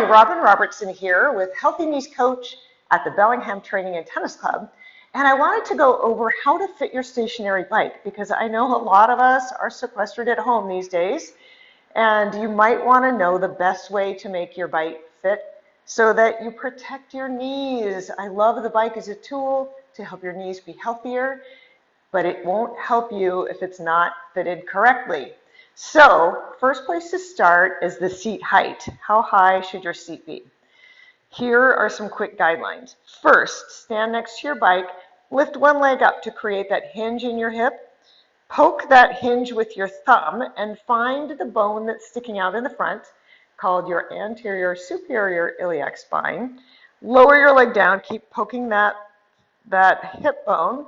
Robin Robertson here with Healthy Knees Coach at the Bellingham Training and Tennis Club. And I wanted to go over how to fit your stationary bike because I know a lot of us are sequestered at home these days. And you might want to know the best way to make your bike fit so that you protect your knees. I love the bike as a tool to help your knees be healthier, but it won't help you if it's not fitted correctly. So, first place to start is the seat height. How high should your seat be? Here are some quick guidelines. First, stand next to your bike, lift one leg up to create that hinge in your hip. Poke that hinge with your thumb and find the bone that's sticking out in the front, called your anterior superior iliac spine. Lower your leg down, keep poking that hip bone,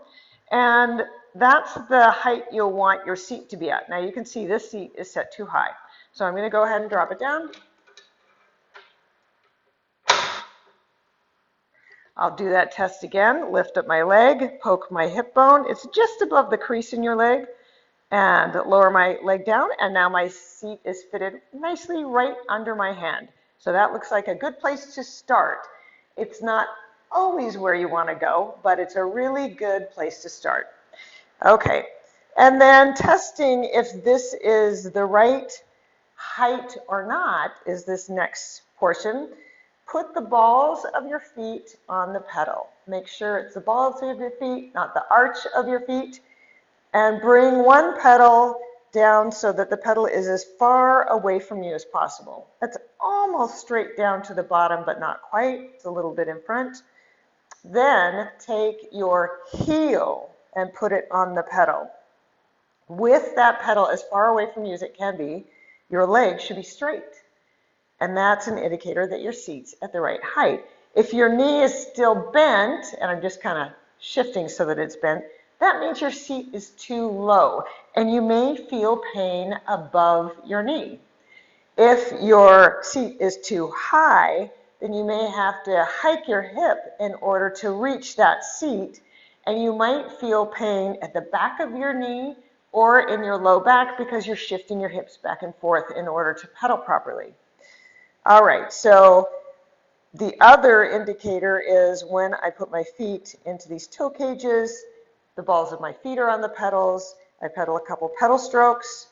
and that's the height you'll want your seat to be at. Now you can see this seat is set too high. So I'm going to go ahead and drop it down. I'll do that test again. Lift up my leg, poke my hip bone. It's just above the crease in your leg. And lower my leg down. And now my seat is fitted nicely right under my hand. So that looks like a good place to start. It's not always where you want to go, but it's a really good place to start. Okay, and then testing if this is the right height or not is this next portion. Put the balls of your feet on the pedal. Make sure it's the balls of your feet, not the arch of your feet. And bring one pedal down so that the pedal is as far away from you as possible. That's almost straight down to the bottom, but not quite. It's a little bit in front. Then take your heel and put it on the pedal. With that pedal as far away from you as it can be, your leg should be straight. And that's an indicator that your seat's at the right height. If your knee is still bent, and I'm just kind of shifting so that it's bent, that means your seat is too low, and you may feel pain above your knee. If your seat is too high, then you may have to hike your hip in order to reach that seat, and you might feel pain at the back of your knee or in your low back because you're shifting your hips back and forth in order to pedal properly. All right, so the other indicator is when I put my feet into these toe cages, the balls of my feet are on the pedals, I pedal a couple pedal strokes,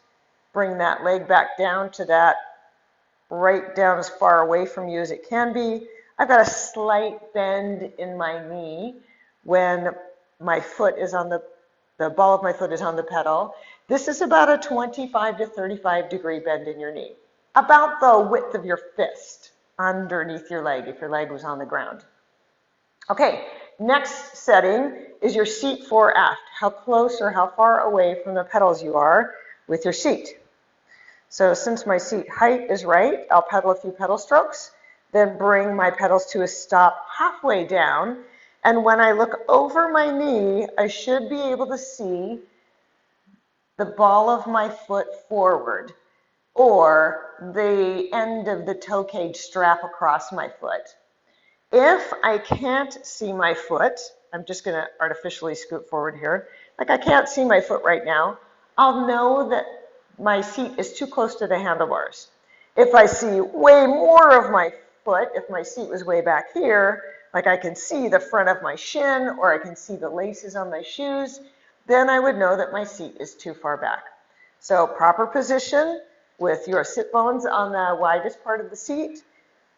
bring that leg back down to that right down as far away from you as it can be. I've got a slight bend in my knee when my foot is on the ball of my foot is on the pedal. This is about a 25 to 35 degree bend in your knee, about the width of your fist underneath your leg if your leg was on the ground. Okay, next setting is your seat fore aft, how close or how far away from the pedals you are with your seat. So since my seat height is right, I'll pedal a few pedal strokes, then bring my pedals to a stop halfway down. And when I look over my knee, I should be able to see the ball of my foot forward or the end of the toe cage strap across my foot. If I can't see my foot, I'm just going to artificially scoot forward here. Like I can't see my foot right now, I'll know that my seat is too close to the handlebars. If I see way more of my foot, if my seat was way back here, like I can see the front of my shin or I can see the laces on my shoes, then I would know that my seat is too far back. So proper position with your sit bones on the widest part of the seat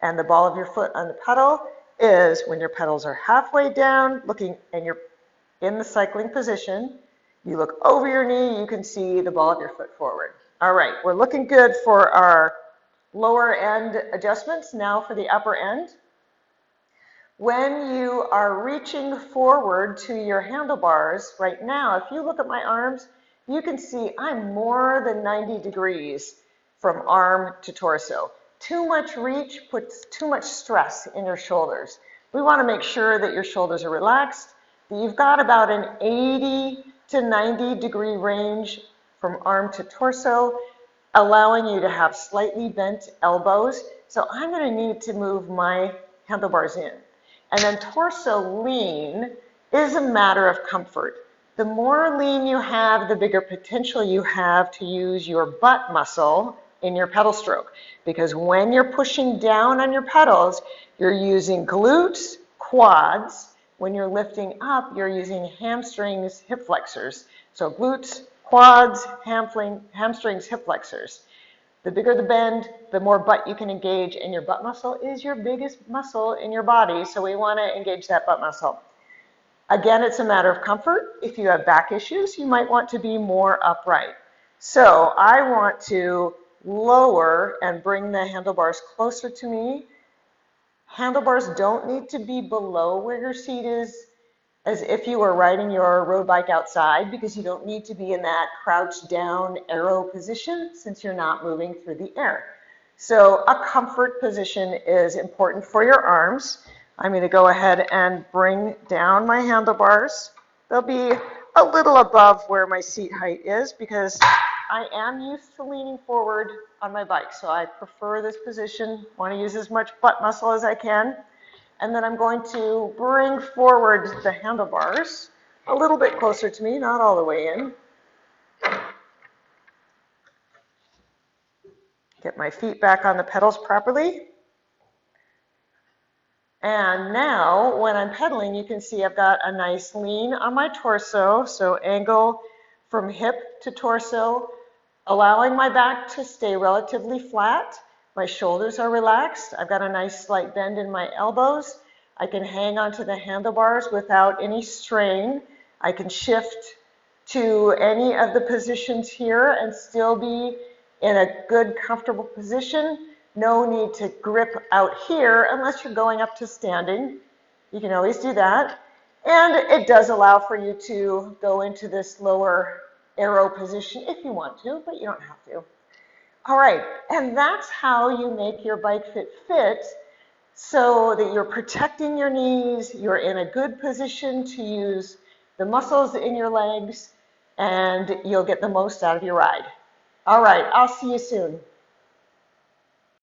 and the ball of your foot on the pedal is when your pedals are halfway down, looking, and you're in the cycling position, you look over your knee, you can see the ball of your foot forward. All right, we're looking good for our lower end adjustments. Now for the upper end. When you are reaching forward to your handlebars right now, if you look at my arms, you can see I'm more than 90 degrees from arm to torso. Too much reach puts too much stress in your shoulders. We want to make sure that your shoulders are relaxed, that you've got about an 80 to 90 degree range from arm to torso, allowing you to have slightly bent elbows. So I'm going to need to move my handlebars in. And then torso lean is a matter of comfort. The more lean you have, the bigger potential you have to use your butt muscle in your pedal stroke, because when you're pushing down on your pedals, you're using glutes, quads. When you're lifting up, you're using hamstrings, hip flexors. So glutes, quads, hamstrings, hip flexors. The bigger the bend, the more butt you can engage, and your butt muscle is your biggest muscle in your body, so we want to engage that butt muscle. Again, it's a matter of comfort. If you have back issues, you might want to be more upright. So I want to lower and bring the handlebars closer to me. Handlebars don't need to be below where your seat is, as if you were riding your road bike outside, because you don't need to be in that crouched down arrow position since you're not moving through the air. So a comfort position is important for your arms. I'm going to go ahead and bring down my handlebars. They'll be a little above where my seat height is because I am used to leaning forward on my bike. So I prefer this position, want to use as much butt muscle as I can. And then I'm going to bring forward the handlebars a little bit closer to me, not all the way in. Get my feet back on the pedals properly. And now, when I'm pedaling, you can see I've got a nice lean on my torso, so angle from hip to torso, allowing my back to stay relatively flat. My shoulders are relaxed. I've got a nice slight bend in my elbows. I can hang onto the handlebars without any strain. I can shift to any of the positions here and still be in a good, comfortable position. No need to grip out here unless you're going up to standing. You can always do that. And it does allow for you to go into this lower arrow position if you want to, but you don't have to. All right, and that's how you make your bike fit so that you're protecting your knees, you're in a good position to use the muscles in your legs, and you'll get the most out of your ride. All right, I'll see you soon.